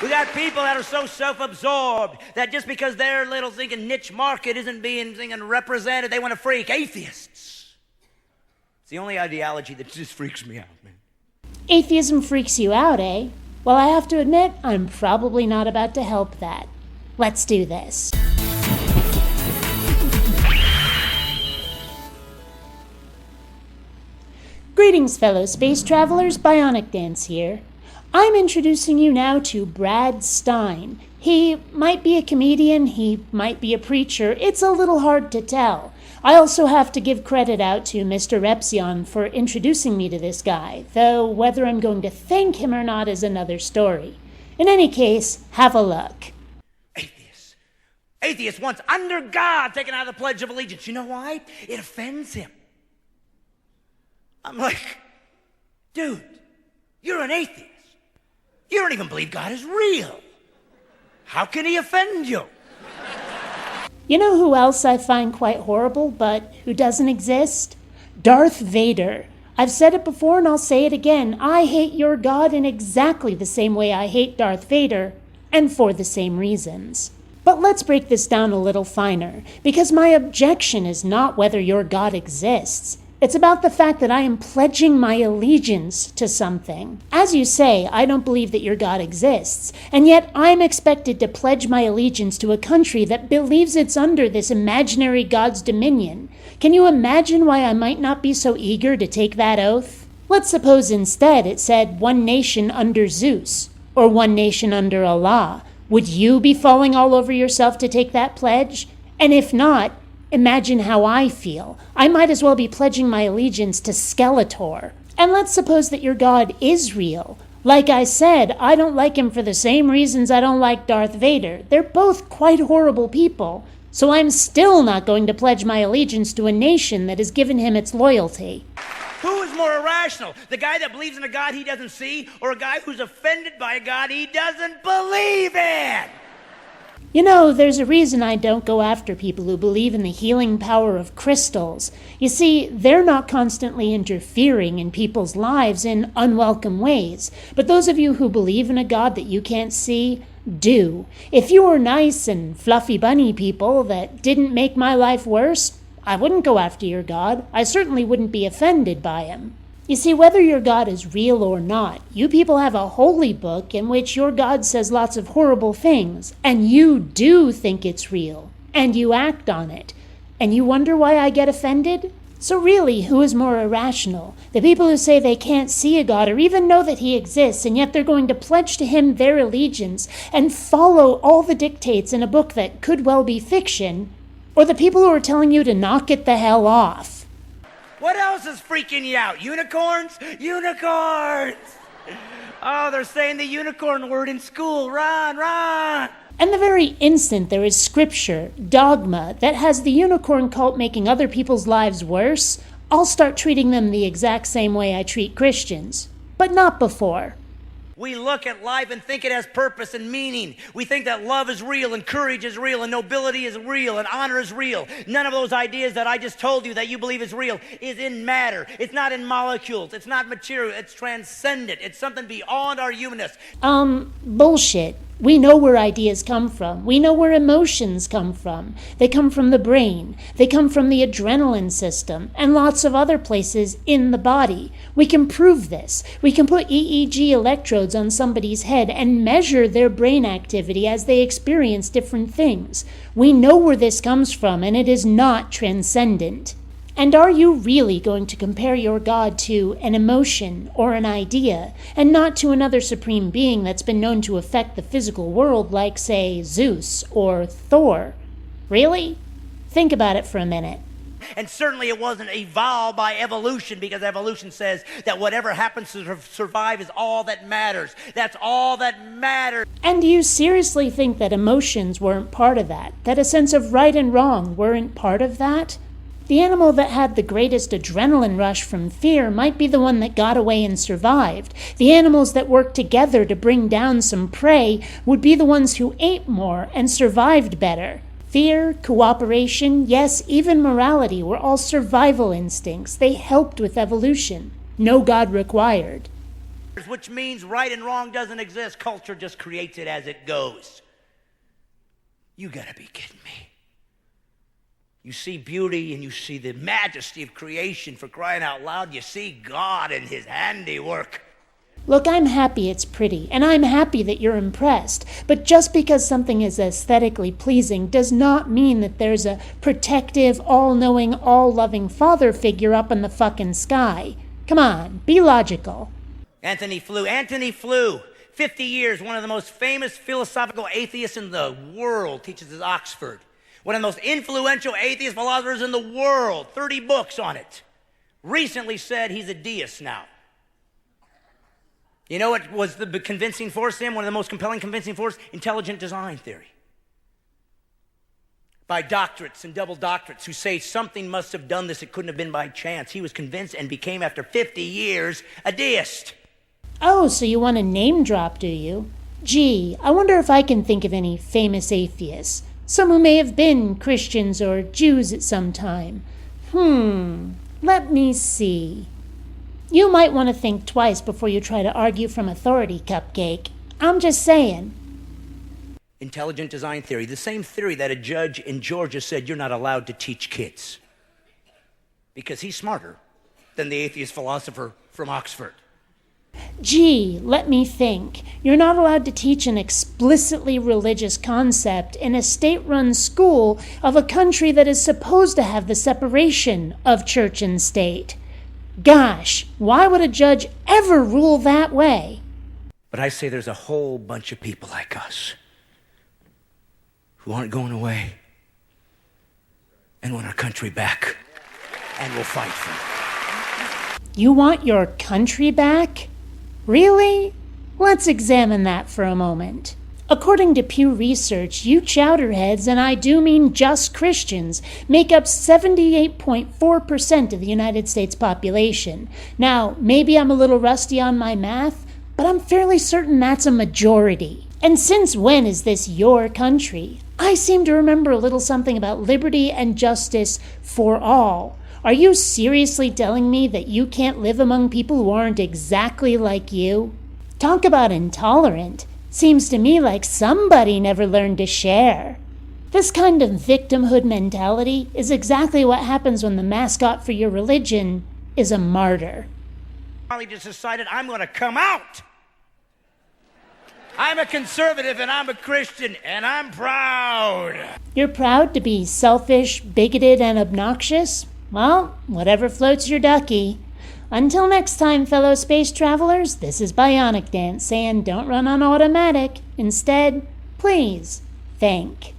We got people that are so self-absorbed that just because their little thinking niche market isn't being represented, they want to freak. Atheists. It's the only ideology that just freaks me out, man. Atheism freaks you out, eh? Well, I have to admit, I'm probably not about to help that. Let's do this. Greetings, fellow space travelers. BionicDance here. I'm introducing you now to Brad Stine. He might be a comedian, he might be a preacher. It's a little hard to tell. I also have to give credit out to Mr. Repzion for introducing me to this guy, though whether I'm going to thank him or not is another story. In any case, have a look. Atheist wants under God taken out of the Pledge of Allegiance. You know why? It offends him. I'm like, dude, you're an atheist. You don't even believe God is real. How can he offend you? You know who else I find quite horrible, but who doesn't exist? Darth Vader. I've said it before and I'll say it again. I hate your God in exactly the same way I hate Darth Vader, and for the same reasons. But let's break this down a little finer, because my objection is not whether your God exists. It's about the fact that I am pledging my allegiance to something. As you say, I don't believe that your God exists, and yet I'm expected to pledge my allegiance to a country that believes it's under this imaginary God's dominion. Can you imagine why I might not be so eager to take that oath? Let's suppose instead it said one nation under Zeus, or one nation under Allah. Would you be falling all over yourself to take that pledge? And if not, imagine how I feel. I might as well be pledging my allegiance to Skeletor. And let's suppose that your God is real. Like I said, I don't like him for the same reasons I don't like Darth Vader. They're both quite horrible people. So I'm still not going to pledge my allegiance to a nation that has given him its loyalty. Who is more irrational? The guy that believes in a God he doesn't see, or a guy who's offended by a God he doesn't believe in? You know, there's a reason I don't go after people who believe in the healing power of crystals. You see, they're not constantly interfering in people's lives in unwelcome ways. But those of you who believe in a God that you can't see, do. If you were nice and fluffy bunny people that didn't make my life worse, I wouldn't go after your God. I certainly wouldn't be offended by him. You see, whether your God is real or not, you people have a holy book in which your God says lots of horrible things, and you do think it's real, and you act on it, and you wonder why I get offended? So really, who is more irrational? The people who say they can't see a God or even know that he exists, and yet they're going to pledge to him their allegiance and follow all the dictates in a book that could well be fiction, or the people who are telling you to knock it the hell off? What else is freaking you out? Unicorns? Unicorns! Oh, they're saying the unicorn word in school. Run, run! And the very instant there is scripture, dogma, that has the unicorn cult making other people's lives worse, I'll start treating them the exact same way I treat Christians. But not before. We look at life and think it has purpose and meaning. We think that love is real and courage is real and nobility is real and honor is real. None of those ideas that I just told you that you believe is real is in matter. It's not in molecules. It's not material. It's transcendent. It's something beyond our humanness. Bullshit. We know where ideas come from. We know where emotions come from. They come from the brain. They come from the adrenaline system and lots of other places in the body. We can prove this. We can put EEG electrodes on somebody's head and measure their brain activity as they experience different things. We know where this comes from, and it is not transcendent. And are you really going to compare your God to an emotion or an idea, and not to another supreme being that's been known to affect the physical world like, say, Zeus or Thor? Really? Think about it for a minute. And certainly it wasn't evolved by evolution, because evolution says that whatever happens to survive is all that matters. That's all that matters. And do you seriously think that emotions weren't part of that? That a sense of right and wrong weren't part of that? The animal that had the greatest adrenaline rush from fear might be the one that got away and survived. The animals that worked together to bring down some prey would be the ones who ate more and survived better. Fear, cooperation, yes, even morality were all survival instincts. They helped with evolution. No God required. which means right and wrong doesn't exist. Culture just creates it as it goes. You gotta be kidding me. You see beauty and you see the majesty of creation, for crying out loud. You see God and his handiwork. Look, I'm happy it's pretty, and I'm happy that you're impressed. But just because something is aesthetically pleasing does not mean that there's a protective, all-knowing, all-loving father figure up in the fucking sky. Come on, be logical. Anthony Flew, 50 years, one of the most famous philosophical atheists in the world, teaches at Oxford. One of the most influential atheist philosophers in the world, 30 books on it. Recently said he's a deist now. You know what was the convincing force to him? One of the most compelling convincing force? Intelligent design theory. By doctorates and double doctorates who say something must have done this, it couldn't have been by chance. He was convinced and became, after 50 years, a deist. Oh, so you want to name drop, do you? Gee, I wonder if I can think of any famous atheists. Some who may have been Christians or Jews at some time. Let me see. You might want to think twice before you try to argue from authority, Cupcake. I'm just saying. Intelligent design theory, the same theory that a judge in Georgia said you're not allowed to teach kids. Because he's smarter than the atheist philosopher from Oxford. Gee, let me think. You're not allowed to teach an explicitly religious concept in a state-run school of a country that is supposed to have the separation of church and state. Gosh, why would a judge ever rule that way? But I say there's a whole bunch of people like us who aren't going away and want our country back, and will fight for it. You want your country back? Really? Let's examine that for a moment. According to Pew Research, you chowderheads, and I do mean just Christians, make up 78.4% of the United States population. Now, maybe I'm a little rusty on my math, but I'm fairly certain that's a majority. And since when is this your country? I seem to remember a little something about liberty and justice for all. Are you seriously telling me that you can't live among people who aren't exactly like you? Talk about intolerant. Seems to me like somebody never learned to share. This kind of victimhood mentality is exactly what happens when the mascot for your religion is a martyr. I just decided I'm going to come out. I'm a conservative and I'm a Christian and I'm proud. You're proud to be selfish, bigoted, and obnoxious? Well, whatever floats your ducky. Until next time, fellow space travelers, this is BionicDance saying don't run on automatic. Instead, please think.